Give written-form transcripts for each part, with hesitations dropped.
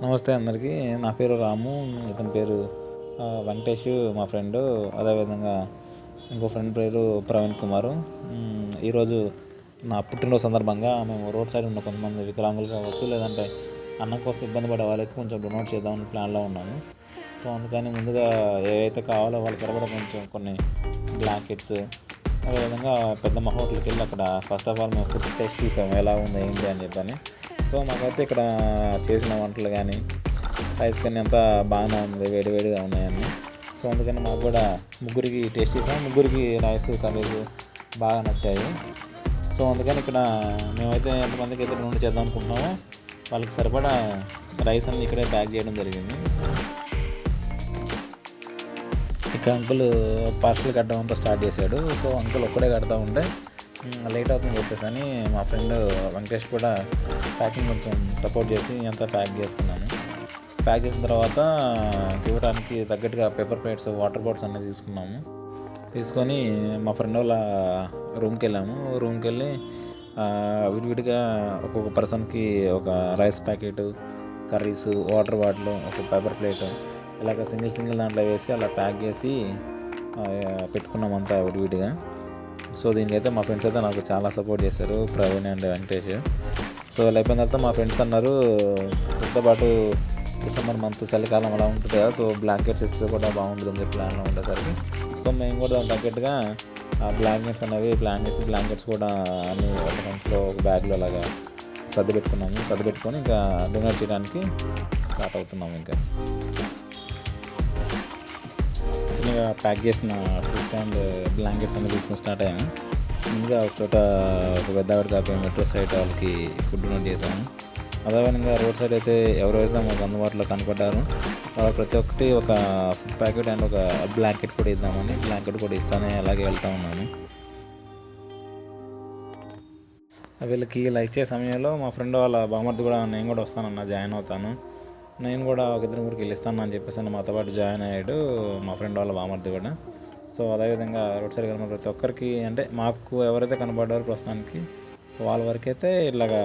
నమస్తే అందరికీ. నా పేరు రాము. ఇతని పేరు వెంకటేష్ మా ఫ్రెండు. అదేవిధంగా ఇంకో ఫ్రెండ్ పేరు ప్రవీణ్ కుమారు. ఈరోజు నా పుట్టినరోజు సందర్భంగా మేము రోడ్ సైడ్ ఉన్న కొంతమంది వికలాంగులు కావచ్చు, లేదంటే అన్నం కోసం ఇబ్బంది పడే వాళ్ళకి కొంచెం డొనేట్ చేద్దామని ప్లాన్లో ఉన్నాము. సో అందుకని ముందుగా ఏవైతే కావాలో వాళ్ళ సరిపడా కొంచెం కొన్ని బ్లాంకెట్స్, అదేవిధంగా పెద్ద హోటల్కి వెళ్ళి అక్కడ ఫస్ట్ ఆఫ్ ఆల్ మేము ఫుడ్ టేస్ట్ చూసాము ఎలా ఉంది ఏంటి అని చెప్పని. సో మాకైతే ఇక్కడ చేసిన వంటలు కానీ రైస్ కానీ అంతా బాగానే ఉంది, వేడివేడిగా ఉన్నాయన్నీ. సో అందుకని మాకు కూడా ముగ్గురికి టేస్ట్ చేసాము. ముగ్గురికి రైస్ కర్రీస్ బాగా నచ్చాయి. సో అందుకని ఇక్కడ మేమైతే ఎంతమందికి అయితే నూనె చేద్దాం అనుకుంటున్నామో వాళ్ళకి సరిపడా రైస్ అన్ని ఇక్కడే ప్యాక్ చేయడం జరిగింది. ఇక అంకుల్ పార్సల్ కట్టడం అంతా స్టార్ట్ చేశాడు. సో అంకుల్ ఒక్కడే కడతా ఉంటే లేట్ అవుతుందని చెప్పేసి అని మా ఫ్రెండ్ వెంకటేష్ కూడా ప్యాకింగ్ కొంచెం సపోర్ట్ చేసి అంతా ప్యాక్ చేసుకున్నాను. ప్యాక్ చేసిన తర్వాత ఇవ్వడానికి తగ్గట్టుగా పేపర్ ప్లేట్స్, వాటర్ బాటిల్స్ అన్నీ తీసుకొని మా ఫ్రెండ్ వాళ్ళ రూమ్కి వెళ్ళాము. రూమ్కి వెళ్ళి విడివిడిగా ఒక్కొక్క పర్సన్కి ఒక rice packet, curries, water bottle, ఒక పేపర్ ప్లేట్ ఇలాగ సింగిల్ దాంట్లో వేసి అలా ప్యాక్ చేసి పెట్టుకున్నామంతా విడివిడిగా. సో దీనికైతే మా ఫ్రెండ్స్ అయితే నాకు చాలా సపోర్ట్ చేశారు, ప్రవీణ్ అండ్ వెంకటేష్. సో ఇలా అయిపోయిన తర్వాత మా ఫ్రెండ్స్ అన్నారు దీంతో పాటు డిసెంబర్ మంత్ చలికాలం అలా ఉంటుంది కదా, సో బ్లాంకెట్స్ ఇస్తే కూడా బాగుంటుంది అని చెప్పి ప్లాన్లో ఉండేసరికి సో మేము కూడా తగ్గట్టుగా ఆ బ్లాంకెట్స్ అనేవి ప్లాన్ చేసి బ్లాంకెట్స్ కూడా అన్ని ఒక ఫ్రెండ్స్లో ఒక బ్యాగ్లో అలాగా సర్దిపెట్టుకొని ఇంకా డొనేట్ చేయడానికి స్టార్ట్ అవుతున్నాము. ఇంకా చిన్నగా ప్యాక్ చేసిన ఫుడ్స్ అండ్ బ్లాంకెట్స్ అన్ని తీసుకుని స్టార్ట్ అయ్యాము. ముందుగా ఒక పెద్ద కాకపోయి మెట్రో సైడ్ వాళ్ళకి ఫుడ్ డొనేట్ చేశాము. అదేవిధంగా రోడ్ సైడ్ అయితే ఎవరైతే మాకు అందుబాటులో కనపడ్డారో ప్రతి ఒక్కటి ఒక ఫుడ్ ప్యాకెట్ అండ్ ఒక బ్లాంకెట్ కూడా ఇద్దామని బ్లాంకెట్ కూడా ఇస్తానే అలాగే వెళ్తూ ఉన్నాను. వీళ్ళకి ఇలా ఇచ్చే సమయంలో మా ఫ్రెండ్ వాళ్ళ బామర్ది కూడా నేను కూడా వస్తానన్నా, జాయిన్ అవుతాను, నేను కూడా ఒక ఇద్దరు ముగ్గురికి వెళ్ళిస్తాను అని చెప్పేసి మాతో పాటు జాయిన్ అయ్యాడు మా ఫ్రెండ్ వాళ్ళ బామర్ది కూడా. సో అదేవిధంగా రోడ్ సైడ్ కనబడి ప్రతి ఒక్కరికి అంటే మాకు ఎవరైతే కనబడ్డారో ప్రస్తుతానికి వాళ్ళ వరకైతే ఇలాగా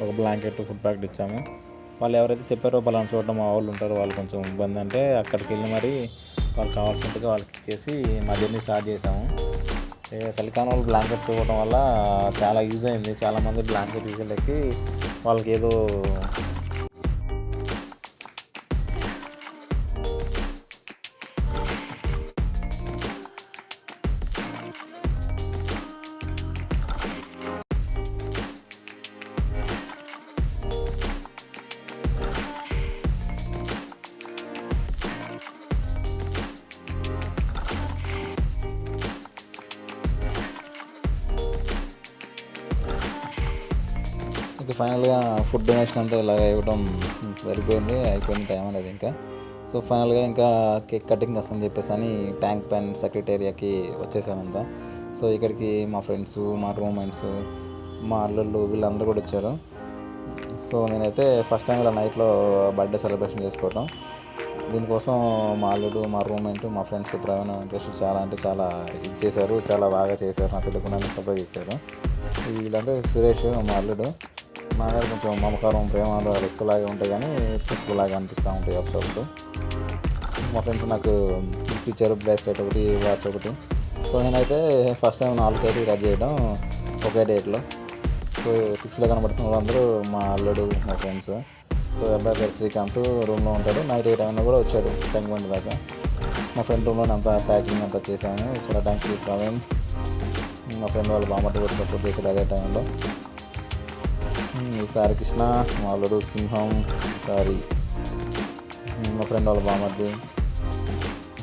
ఒక బ్లాంకెట్, ఫుడ్ ప్యాకెట్ ఇచ్చాము. వాళ్ళు ఎవరైతే చెప్పారో పలానా చోట మా వాళ్ళు ఉంటారు, వాళ్ళు కొంచెం ఇబ్బంది అంటే అక్కడికి వెళ్ళి మరి వాళ్ళకి కావాల్సినట్టుగా వాళ్ళకి ఇచ్చేసి మా జర్నీ స్టార్ట్ చేసాము. చలికాలం వాళ్ళు బ్లాంకెట్స్ ఇవ్వడం వల్ల చాలా యూజ్ అయింది. చాలామంది బ్లాంకెట్ తీసుకెళ్ళకి వాళ్ళకి ఏదో ఇక ఫైనల్గా ఫుడ్ డొనేషన్ అంతా ఇలాగ ఇవ్వడం అయిపోయిన టైం అనేది ఇంకా. సో ఫైనల్గా ఇంకా కేక్ కటింగ్ వస్తుందని చెప్పేసి అని ట్యాంక్ బండ్ సెక్రటేరియాకి వచ్చేసామంతా. సో ఇక్కడికి మా ఫ్రెండ్స్, మా రూమ్మేట్స్, మా అల్లుళ్ళు వీళ్ళందరూ కూడా వచ్చారు. సో నేనైతే ఫస్ట్ టైం ఇలా నైట్లో బర్త్డే సెలబ్రేషన్ చేసుకోవటం. దీనికోసం మా అల్లుడు, మా రూమ్మేట్, మా ఫ్రెండ్స్ ప్రవీణ్, వెంకటేష్ చాలా అంటే చాలా ఇచ్చేశారు, చాలా బాగా చేశారు, నాకు తెలియకుండా సర్ప్రైజ్ ఇచ్చారు. వీళ్ళంతా సురేష్ మా అల్లుడు. మా దగ్గర కొంచెం మమకారం, ప్రేమ ఎక్కువలాగే ఉంటాయి కానీ తక్కువలాగా అనిపిస్తూ ఉంటాయి అప్పుడప్పుడు. మా ఫ్రెండ్స్ నాకు గిఫ్ట్ ఇచ్చారు, బ్రేస్లెట్ ఒకటి, వాచ్ ఒకటి. సో నేనైతే ఫస్ట్ టైం 4 కేజీలు కట్ చేయడం ఒకే డేట్లో. సో పిక్స్లో కనబడుతున్న వాళ్ళందరూ మా అల్లుడు, మా ఫ్రెండ్స్. సో అబ్బాయి పేరు శ్రీకాంత్, రూమ్లో ఉంటాడు. నైట్ 8 టైంలో కూడా వచ్చాడు ట్యాంక్ బండ్ దాకా. మా ఫ్రెండ్ రూమ్లో అంతా ప్యాకింగ్ అంతా చేశాను. చాలా థ్యాంక్ యూ ప్రవీణ్. మా ఫ్రెండ్ వాళ్ళు బామర్ది కూడా సపోర్ట్ చేశాడు అదే టైంలో. ఈసారి కృష్ణ, మా అల్లుడు సింహం, ఈసారి మా ఫ్రెండ్ వాళ్ళ బామర్ది.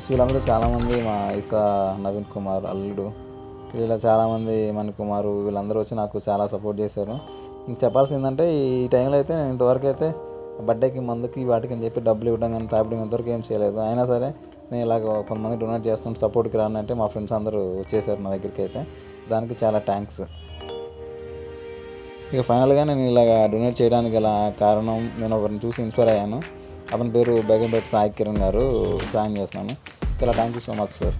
వీళ్ళందరూ చాలామంది, మా ఈసా, నవీన్ కుమార్ అల్లుడు, వీళ్ళ చాలామంది, మణి కుమారు, వీళ్ళందరూ వచ్చి నాకు చాలా సపోర్ట్ చేశారు. ఇంక చెప్పాల్సింది ఏంటంటే ఈ టైంలో అయితే నేను ఇంతవరకు అయితే బర్త్డేకి, మందుకి, వాటికి అని చెప్పి డబ్బులు ఇవ్వడం కానీ తాపడం ఇంతవరకు ఏం చేయలేదు. అయినా సరే నేను ఇలాగ కొంతమంది డొనేట్ చేస్తున్నాను, సపోర్ట్కి రానంటే మా ఫ్రెండ్స్ అందరూ వచ్చేసారు నా దగ్గరికి అయితే. దానికి చాలా థ్యాంక్స్. ఇక ఫైనల్గా నేను ఇలాగ డొనేట్ చేయడానికి గల కారణం, నేను ఒకరిని చూసి ఇన్స్పైర్ అయ్యాను. అతని పేరు బేగంపేట సాయి కిరణ్ గారు. సాయం చేస్తున్నాను. చాలా thank you so much sir.